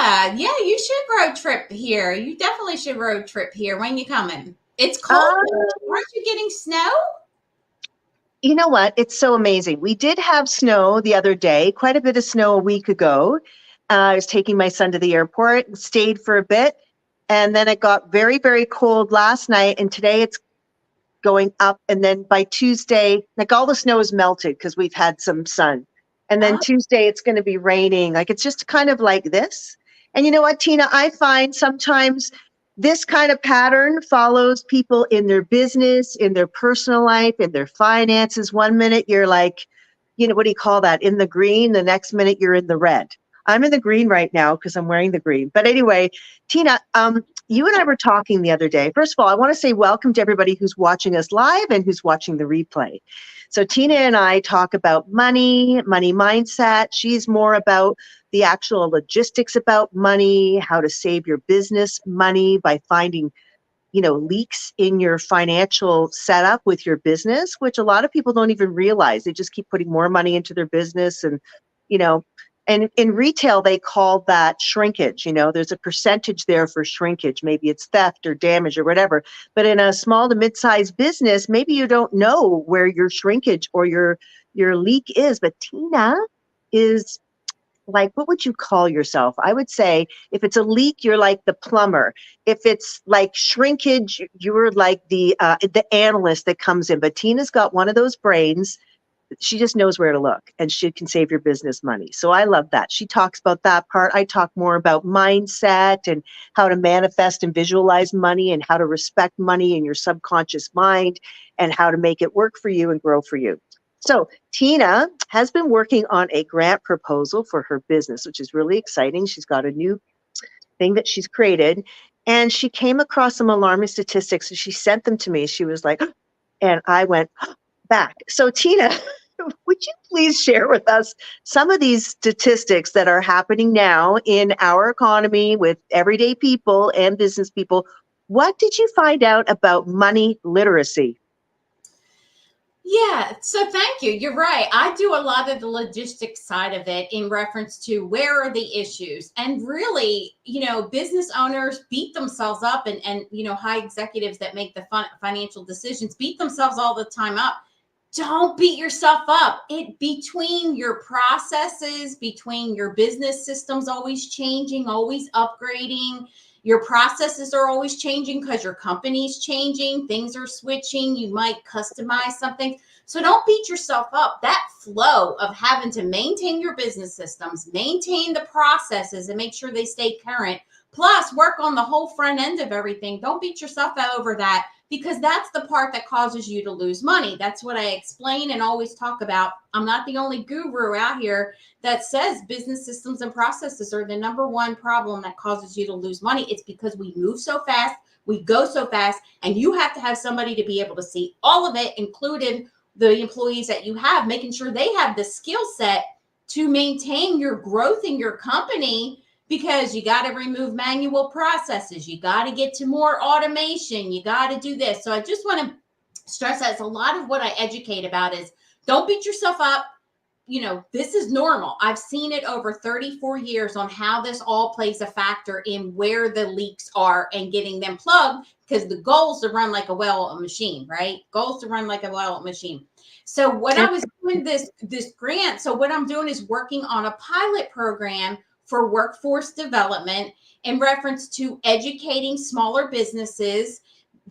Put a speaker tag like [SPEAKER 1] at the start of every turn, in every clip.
[SPEAKER 1] Yeah, you should road trip here. You definitely should road trip here. When you coming? It's cold.
[SPEAKER 2] Uh,
[SPEAKER 1] Aren't you getting snow?
[SPEAKER 2] you know what? It's so amazing. We did have snow the other day, quite a bit of snow a week ago. I was taking my son to the airport, stayed for a bit, and then it got very, very cold last night. And today it's going up. And then by Tuesday, like all the snow is melted because we've had some sun. And then
[SPEAKER 1] Oh,
[SPEAKER 2] Tuesday, it's going to be raining. Like it's just kind of like this. And you know what, Tina? I find sometimes this kind of pattern follows people in their business, in their personal life, in their finances. One minute you're like, what do you call that? In the green. The next minute you're in the red. I'm in the green right now because I'm wearing the green. But anyway, Tina, you and I were talking the other day. First of all, I want to say welcome to everybody who's watching us live and who's watching the replay. So Tina and I talk about money, money mindset. She's more about the actual logistics about money, how to save your business money by finding, leaks in your financial setup with your business, which a lot of people don't even realize. They just keep putting more money into their business you know, and in retail, they call that shrinkage. There's a percentage there for shrinkage. Maybe it's theft or damage or whatever. But in a small to mid-sized business, maybe you don't know where your shrinkage or your leak is. But Tina is like, what would you call yourself? I would say if it's a leak, you're like the plumber. If it's like shrinkage, you're like the analyst that comes in. But Tina's got one of those brains. She just knows where to look, and she can save your business money. So I love that. She talks about that part. I talk more about mindset and how to manifest and visualize money and how to respect money in your subconscious mind and how to make it work for you and grow for you. So Tina has been working on a grant proposal for her business, which is really exciting. She's got a new thing that she's created, and she came across some alarming statistics and she sent them to me. She was like, and I went back. So Tina, would you please share with us some of these statistics that are happening now in our economy with everyday people and business people? What did you find out about money literacy?
[SPEAKER 1] yeah. So thank you. You're right. I do a lot of the logistics side of it in reference to where are the issues. And really, business owners beat themselves up and high executives that make the financial decisions beat themselves all the time up. Don't beat yourself up. It between your processes, between your business systems always changing, always upgrading. Your processes are always changing because your company's changing. Things are switching. You might customize something. So don't beat yourself up. That flow of having to maintain your business systems, maintain the processes and make sure they stay current, plus work on the whole front end of everything. Don't beat yourself over that because that's the part that causes you to lose money. That's what I explain and always talk about. I'm not the only guru out here that says business systems and processes are the number one problem that causes you to lose money. It's because we move so fast, we go so fast, and you have to have somebody to be able to see all of it, including the employees that you have, making sure they have the skill set to maintain your growth in your company, because you got to remove manual processes. You got to get to more automation. You got to do this. So I just want to stress that it's a lot of what I educate about is don't beat yourself up. This is normal. I've seen it over 34 years on how this all plays a factor in where the leaks are and getting them plugged, because the goal is to run like a well-oiled machine, right? Goals to run like a well-oiled machine. So what I was doing this grant, so what I'm doing is working on a pilot program for workforce development in reference to educating smaller businesses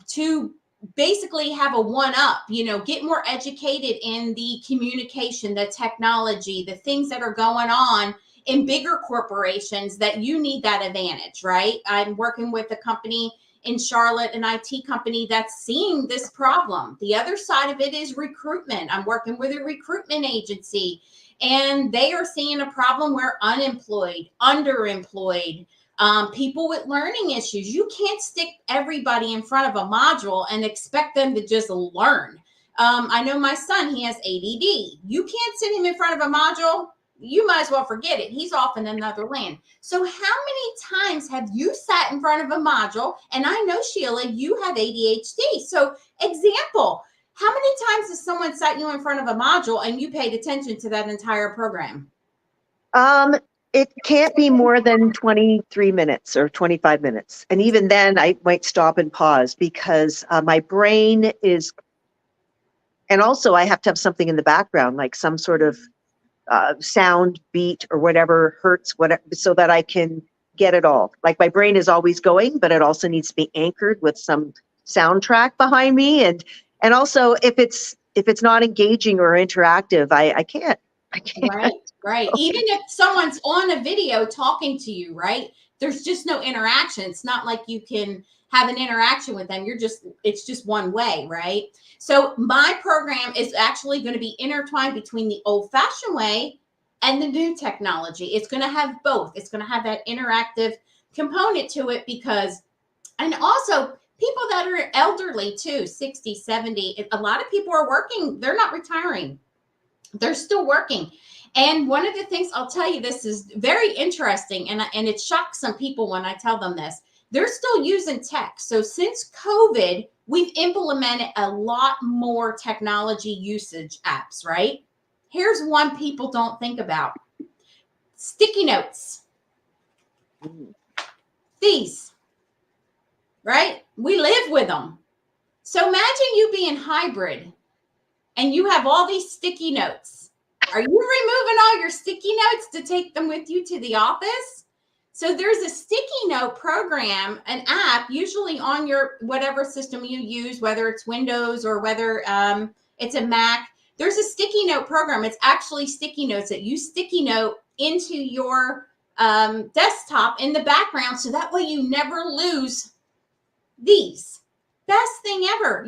[SPEAKER 1] to basically have a one up, get more educated in the communication, the technology, the things that are going on in bigger corporations that you need that advantage, right? I'm working with a company in Charlotte, an IT company that's seeing this problem. The other side of it is recruitment. I'm working with a recruitment agency and they are seeing a problem where unemployed, underemployed, people with learning issues. You can't stick everybody in front of a module and expect them to just learn. I know my son, he has ADD. You can't sit him in front of a module. You might as well forget it. He's off in another land. So how many times have you sat in front of a module? And I know, Sheila, you have ADHD. So example, how many times has someone sat you in front of a module and you paid attention to that entire program?
[SPEAKER 2] It can't be more than 23 minutes or 25 minutes. And even then, I might stop and pause because my brain is, and also I have to have something in the background, like some sort of sound, beat, or whatever hurts, whatever, so that I can get it all. Like my brain is always going, but it also needs to be anchored with some soundtrack behind me. And also if it's not engaging or interactive, I can't. I can't.
[SPEAKER 1] Right, right. Even if someone's on a video talking to you, right? There's just no interaction. It's not like you can have an interaction with them. It's just one way, right? So my program is actually going to be intertwined between the old fashioned way and the new technology. It's going to have both. It's going to have that interactive component to it because, and also people that are elderly too, 60, 70, a lot of people are working. They're not retiring. They're still working. And one of the things I'll tell you, this is very interesting, and it shocks some people when I tell them this. They're still using tech. So since COVID, we've implemented a lot more technology usage apps, right? Here's one people don't think about. Sticky notes. These, right? We live with them. So imagine you being hybrid and you have all these sticky notes. Are you removing all your sticky notes to take them with you to the office? So there's a sticky note program, an app, usually on your whatever system you use, whether it's Windows or whether it's a Mac. There's a sticky note program. It's actually sticky notes that you sticky note into your desktop in the background, so that way you never lose these. Best thing ever.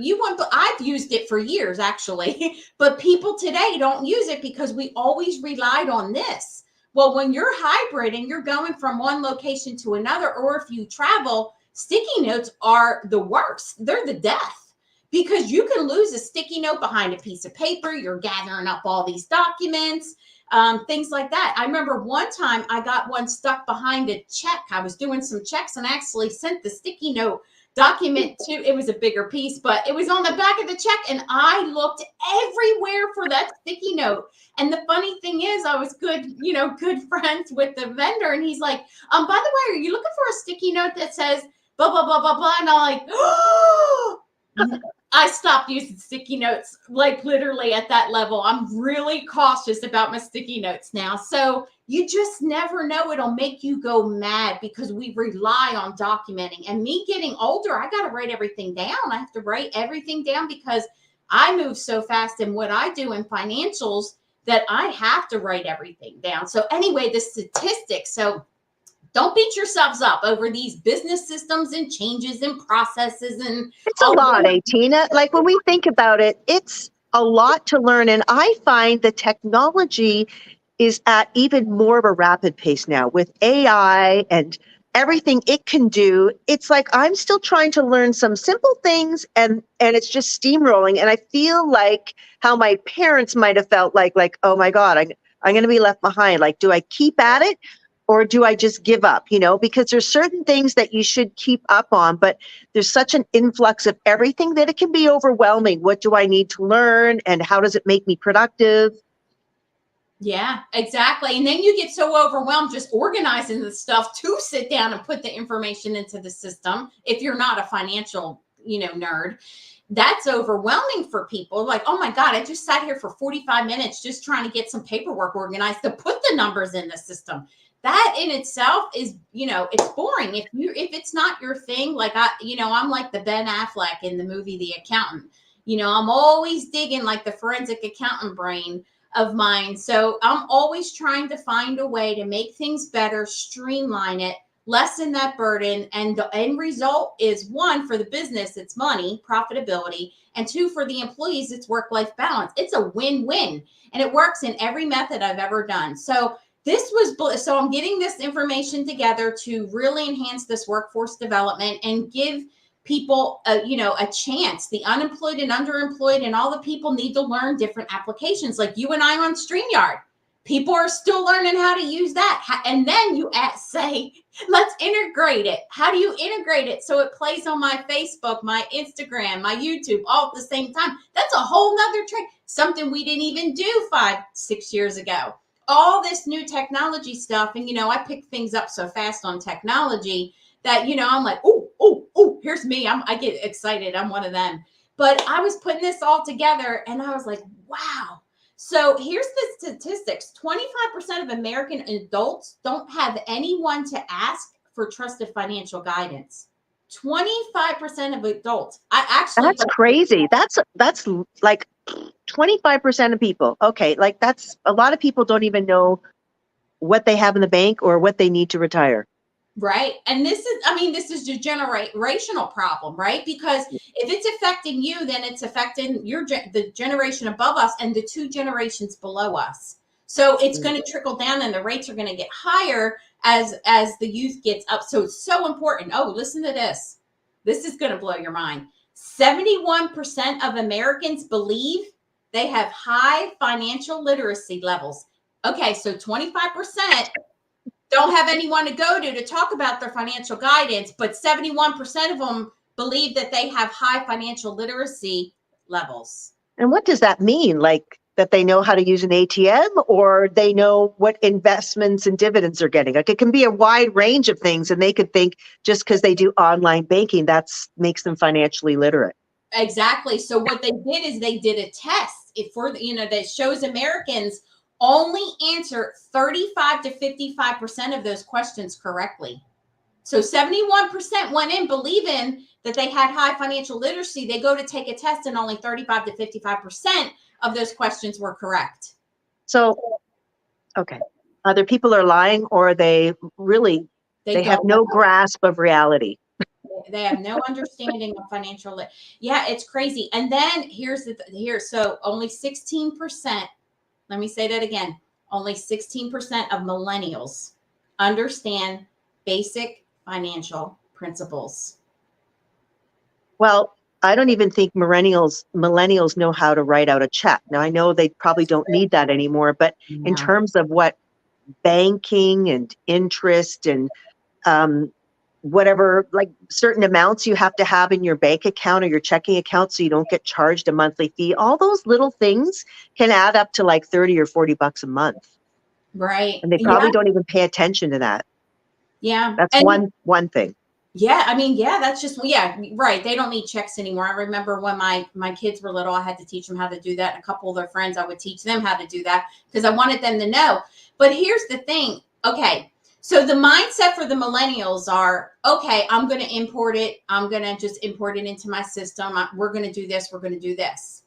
[SPEAKER 1] I've used it for years actually, but people today don't use it because we always relied on this. Well, when you're hybrid and you're going from one location to another, or if you travel, sticky notes are the worst. They're the death because you can lose a sticky note behind a piece of paper. You're gathering up all these documents, things like that. I remember one time I got one stuck behind a check. I was doing some checks and actually sent the sticky note document to, it was a bigger piece, but it was on the back of the check, and I looked everywhere for that sticky note. And the funny thing is, I was good friends with the vendor, and he's like, by the way, are you looking for a sticky note that says blah blah blah blah blah? And I'm like, oh, I stopped using sticky notes, like literally at that level. I'm really cautious about my sticky notes now. So you just never know. It'll make you go mad because we rely on documenting. And me getting older, I got to write everything down. I have to write everything down because I move so fast in what I do in financials that I have to write everything down. So anyway, the statistics. So don't beat yourselves up over these business systems and changes and processes and
[SPEAKER 2] It's a lot, Tina. Like when we think about it, it's a lot to learn. And I find the technology is at even more of a rapid pace now with AI and everything it can do. It's like I'm still trying to learn some simple things and it's just steamrolling. And I feel like how my parents might have felt like, oh my God, I'm going to be left behind. Like, do I keep at it? Or do I just give up, because there's certain things that you should keep up on, but there's such an influx of everything that it can be overwhelming. What do I need to learn and how does it make me productive?
[SPEAKER 1] Yeah, exactly. And then you get so overwhelmed just organizing the stuff to sit down and put the information into the system. If you're not a financial, nerd, that's overwhelming for people. Like, oh my God, I just sat here for 45 minutes just trying to get some paperwork organized to put the numbers in the system. That in itself is, it's boring. If it's not your thing, like I'm like the Ben Affleck in the movie The Accountant. I'm always digging like the forensic accountant brain of mine. So I'm always trying to find a way to make things better, streamline it, lessen that burden. And the end result is, one, for the business, it's money, profitability. And two, for the employees, it's work-life balance. It's a win-win. And it works in every method I've ever done. So I'm getting this information together to really enhance this workforce development and give people a chance. The unemployed and underemployed and all the people need to learn different applications, like you and I on StreamYard. People are still learning how to use that. And then you say, let's integrate it. How do you integrate it so it plays on my Facebook, my Instagram, my YouTube all at the same time? That's a whole nother trick. Something we didn't even do 5-6 years ago. all this new technology stuff. And, I pick things up so fast on technology that, I'm like, oh, here's me. I get excited. I'm one of them. But I was putting this all together and I was like, wow. So here's the statistics. 25% of American adults don't have anyone to ask for trusted financial guidance. 25% of adults. I actually.
[SPEAKER 2] That's crazy. That's like 25% of people. Okay. Like that's a lot of people don't even know what they have in the bank or what they need to retire.
[SPEAKER 1] Right. And this is a generational problem, right? Because if it's affecting you, then it's affecting the generation above us and the 2 generations below us. So it's going to trickle down and the rates are going to get higher as the youth gets up. So it's so important. Oh, listen to this. This is going to blow your mind. 71% of Americans believe they have high financial literacy levels. Okay, so 25% don't have anyone to go to talk about their financial guidance, but 71% of them believe that they have high financial literacy levels.
[SPEAKER 2] And what does that mean? Like that they know how to use an ATM or they know what investments and dividends are getting? Like it can be a wide range of things, and they could think just because they do online banking, that's makes them financially literate.
[SPEAKER 1] Exactly. So what they did is they did a test that shows Americans only answer 35 to 55% of those questions correctly. So 71% went in believing that they had high financial literacy. They go to take a test and only 35 to 55% of those questions were correct.
[SPEAKER 2] So, okay. Either people are lying or they really, they have no grasp of reality.
[SPEAKER 1] They have no understanding of financial. Yeah, it's crazy. And then so only 16%. Let me say that again. Only 16% of millennials understand basic financial principles.
[SPEAKER 2] Well, I don't even think millennials know how to write out a check. Now, I know they probably don't need that anymore, but in terms of what banking and interest and whatever, like certain amounts you have to have in your bank account or your checking account so you don't get charged a monthly fee, all those little things can add up to like 30 or 40 bucks a month.
[SPEAKER 1] Right.
[SPEAKER 2] And they probably don't even pay attention to that.
[SPEAKER 1] Yeah.
[SPEAKER 2] That's one thing.
[SPEAKER 1] Yeah, that's just right. They don't need checks anymore. I remember when my kids were little, I had to teach them how to do that. And a couple of their friends, I would teach them how to do that because I wanted them to know. But here's the thing. Okay, so the mindset for the millennials are, okay, I'm going to import it. I'm going to just import it into my system. We're going to do this. We're going to do this.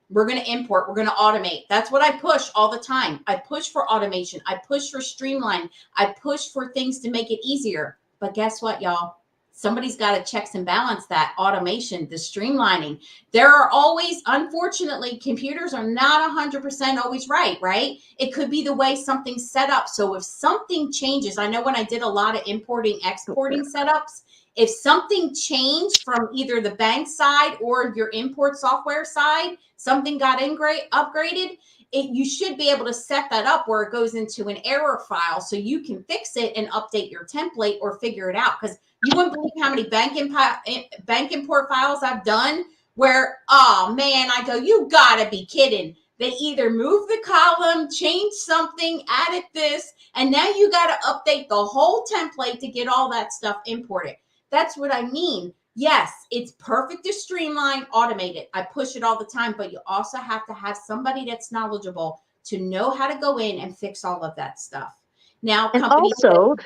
[SPEAKER 1] We're going to import. We're going to automate. That's what I push all the time. I push for automation. I push for streamline. I push for things to make it easier. But guess what, y'all? Somebody's got to checks and balance that automation, the streamlining. There are always, unfortunately, computers are not 100% always right? It could be the way something's set up. So if something changes, I know when I did a lot of importing, exporting setups, if something changed from either the bank side or your import software side, something got upgraded, you should be able to set that up where it goes into an error file so you can fix it and update your template or figure it out. Because you wouldn't believe how many bank import files I've done where, oh man, I go, you gotta be kidding. They either move the column, change something, added this, and now you gotta update the whole template to get all that stuff imported. That's what I mean. Yes, it's perfect to streamline, automate it. I push it all the time, but you also have to have somebody that's knowledgeable to know how to go in and fix all of that stuff. Now,
[SPEAKER 2] and also,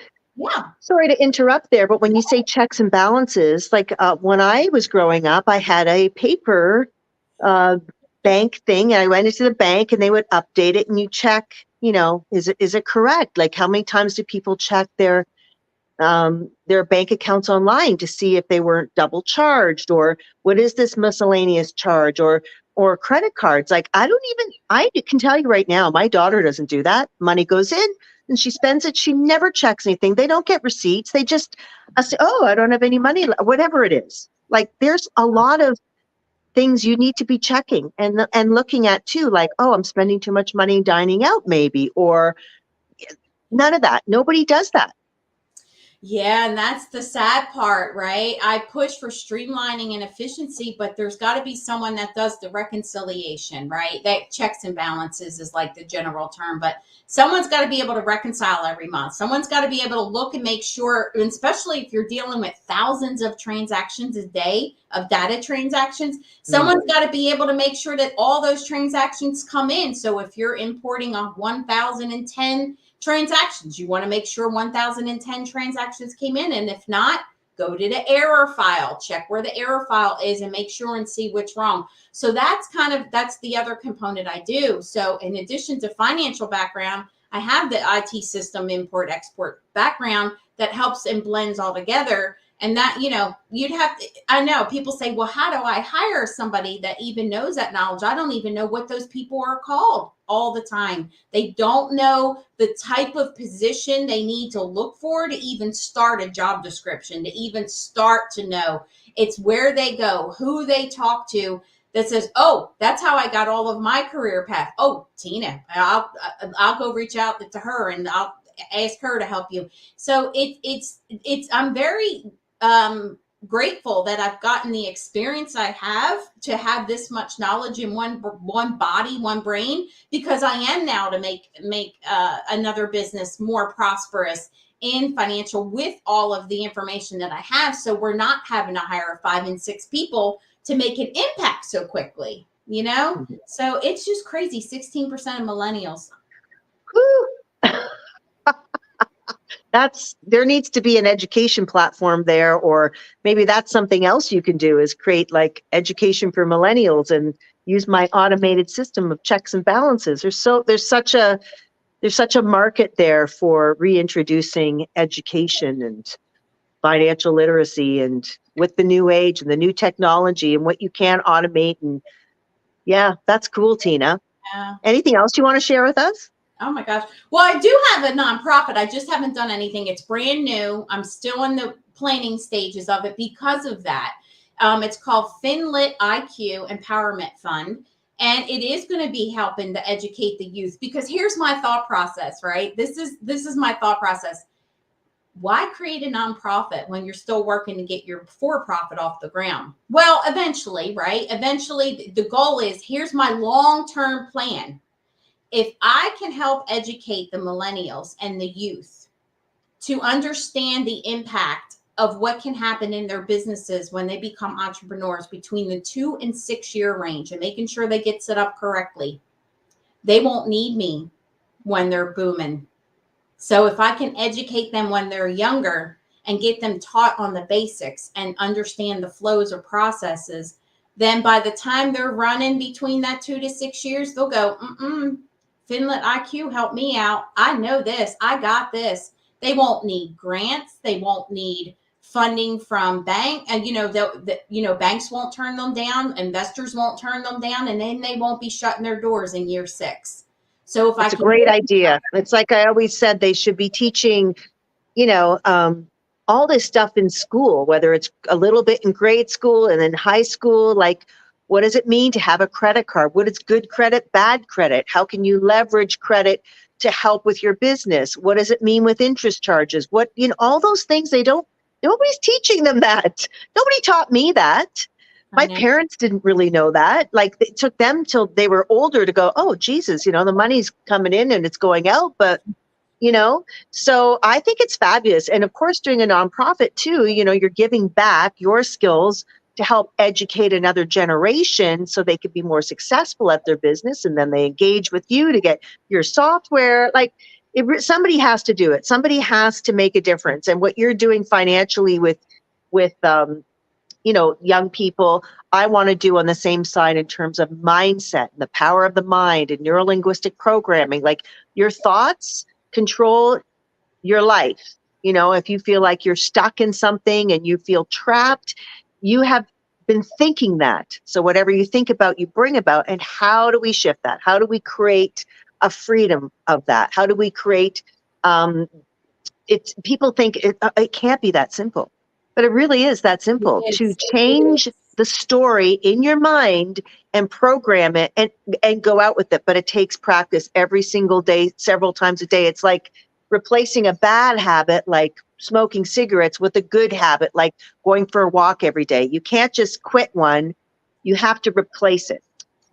[SPEAKER 2] sorry to interrupt there, but when you say checks and balances, like when I was growing up, I had a paper bank thing, and I went into the bank and they would update it and you check, is it correct? Like how many times do people check their bank accounts online to see if they weren't double charged, or what is this miscellaneous charge, or credit cards? Like I can tell you right now, my daughter doesn't do that. Money goes in and she spends it. She never checks anything. They don't get receipts. They just say, oh, I don't have any money, whatever it is. Like there's a lot of things you need to be checking and looking at too, like, oh, I'm spending too much money dining out maybe, or none of that. Nobody does that.
[SPEAKER 1] Yeah, and that's the sad part, right? I push for streamlining and efficiency, but there's got to be someone that does the reconciliation, right? That checks and balances is like the general term, but someone's got to be able to reconcile every month. Someone's got to be able to look and make sure, and especially if you're dealing with thousands of transactions a day of data transactions,
[SPEAKER 2] Mm.
[SPEAKER 1] someone's got to be able to make sure that all those transactions come in. So if you're importing on 1,010 transactions, you want to make sure 1,010 transactions came in. And if not, go to the error file, check where the error file is and make sure and see what's wrong. So that's the other component I do. So in addition to financial background, I have the IT system import export background that helps and blends all together. And that, you'd have to, I know people say, well, how do I hire somebody that even knows that knowledge? I don't even know what those people are called all the time. They don't know the type of position they need to look for to even start a job description, to even start to know. It's where they go, who they talk to that says, oh, that's how I got all of my career path. Oh, Tina, I'll go reach out to her and I'll ask her to help you. So I'm very grateful that I've gotten the experience I have to have this much knowledge in one body, one brain, because I am now to make another business more prosperous in financial with all of the information that I have. So we're not having to hire 5 and 6 people to make an impact so quickly, So it's just crazy. 16% of millennials.
[SPEAKER 2] Whew. There needs to be an education platform there, or maybe that's something else you can do, is create like education for millennials and use my automated system of checks and balances. There's such a market there for reintroducing education and financial literacy, and with the new age and the new technology and what you can automate. And yeah, that's cool, Tina.
[SPEAKER 1] Yeah.
[SPEAKER 2] Anything else you want to share with us?
[SPEAKER 1] Oh my gosh. Well, I do have a nonprofit. I just haven't done anything. It's brand new. I'm still in the planning stages of it because of that. It's called FinLit IQ Empowerment Fund. And it is going to be helping to educate the youth, because here's my thought process, right? This is my thought process. Why create a nonprofit when you're still working to get your for-profit off the ground? Well, eventually, right? Eventually, the goal is, here's my long-term plan. If I can help educate the millennials and the youth to understand the impact of what can happen in their businesses when they become entrepreneurs between the 2 and 6 year range, and making sure they get set up correctly, they won't need me when they're booming. So if I can educate them when they're younger and get them taught on the basics and understand the flows or processes, then by the time they're running between that 2 to 6 years, they'll go, Finlet IQ helped me out. I know this. I got this. They won't need grants. They won't need funding from bank. And, banks won't turn them down. Investors won't turn them down. And then they won't be shutting their doors in year 6. So if
[SPEAKER 2] It's a great idea. It's like I always said, they should be teaching, all this stuff in school, whether it's a little bit in grade school and then high school. Like, what does it mean to have a credit card? What is good credit, bad credit? How can you leverage credit to help with your business? What does it mean with interest charges? All those things nobody's teaching them that. Nobody taught me that. My parents didn't really know that. Like, it took them till they were older to go, oh, Jesus, the money's coming in and it's going out. But, so I think it's fabulous. And of course, doing a nonprofit too, you're giving back your skills to help educate another generation so they could be more successful at their business. And then they engage with you to get your software. Like, somebody has to do it. Somebody has to make a difference. And what you're doing financially with young people, I want to do on the same side in terms of mindset and the power of the mind and neurolinguistic programming. Like, your thoughts control your life. If you feel like you're stuck in something and you feel trapped, you have been thinking that. So whatever you think about, you bring about. And how do we shift that? How do we create a freedom of that? How do we create, people think it can't be that simple. But it really is that simple to change the story in your mind and program it and go out with it. But it takes practice every single day, several times a day. It's like replacing a bad habit, like smoking cigarettes with a good habit, like going for a walk every day. You can't just quit one. You have to replace it.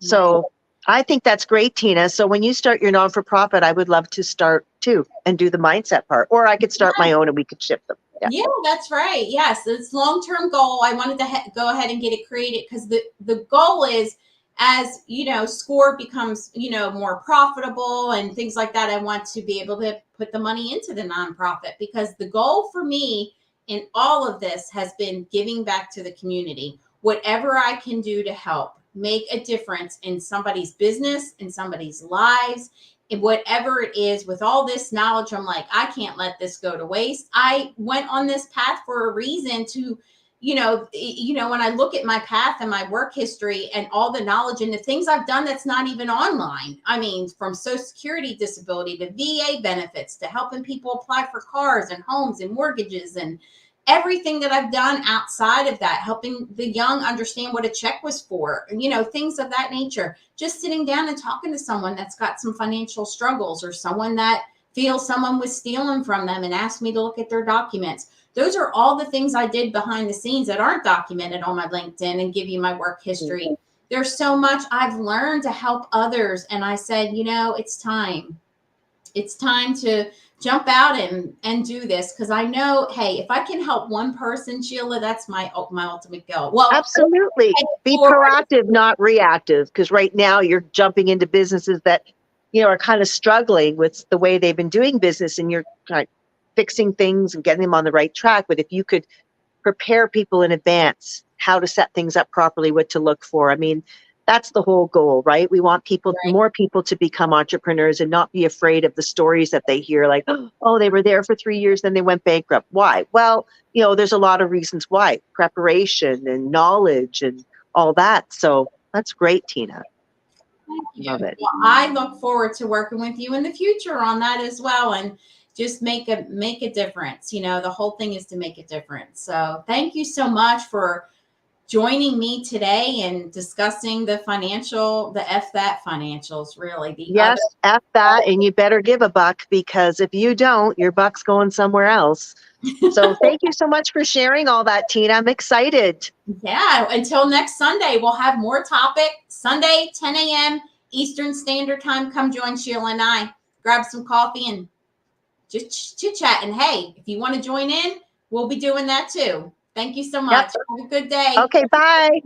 [SPEAKER 2] So I think that's great, Tina. So when you start your non-for-profit, I would love to start too and do the mindset part, or I could start my own and we could ship them. Yeah,
[SPEAKER 1] yeah, that's right. Yes, it's long-term goal. I wanted to go ahead and get it created because the goal is, as you know, SCORE becomes, you know, more profitable and things like that. I want to be able to put the money into the nonprofit, because the goal for me in all of this has been giving back to the community. Whatever I can do to help make a difference in somebody's business, in somebody's lives, in whatever it is. With all this knowledge, I'm like, I can't let this go to waste. I went on this path for a reason to, when I look at my path and my work history and all the knowledge and the things I've done that's not even online. I mean, from Social Security disability to VA benefits to helping people apply for cars and homes and mortgages and everything that I've done outside of that, helping the young understand what a check was for, things of that nature. Just sitting down and talking to someone that's got some financial struggles, or someone that feels someone was stealing from them and asked me to look at their documents. Those are all the things I did behind the scenes that aren't documented on my LinkedIn and give you my work history. Mm-hmm. There's so much I've learned to help others. And I said, it's time. It's time to jump out and do this, because I know, hey, if I can help one person, Sheila, that's my ultimate goal. Well,
[SPEAKER 2] absolutely. Be proactive, not reactive, because right now you're jumping into businesses that are kind of struggling with the way they've been doing business, and you're kind of fixing things and getting them on the right track. But if you could prepare people in advance how to set things up properly, what to look for, I mean, that's the whole goal, right? We want people, more people, to become entrepreneurs and not be afraid of the stories that they hear, like, oh, they were there for 3 years, then they went bankrupt. Why? Well, there's a lot of reasons why: preparation and knowledge and all that. So that's great, Tina. Love it.
[SPEAKER 1] Well, I look forward to working with you in the future on that as well, and just make a difference. The whole thing is to make a difference. So thank you so much for joining me today and discussing the F that financials, really.
[SPEAKER 2] Yes, F that, and you better give a buck, because if you don't, your buck's going somewhere else. So thank you so much for sharing all that, Tina. I'm excited.
[SPEAKER 1] Yeah, until next Sunday, we'll have more topic. Sunday, 10 a.m. Eastern Standard Time. Come join Sheila and I. Grab some coffee and just chit-chat. And hey, if you want to join in, we'll be doing that too. Thank you so much. Yep. Have a good day.
[SPEAKER 2] Okay, bye.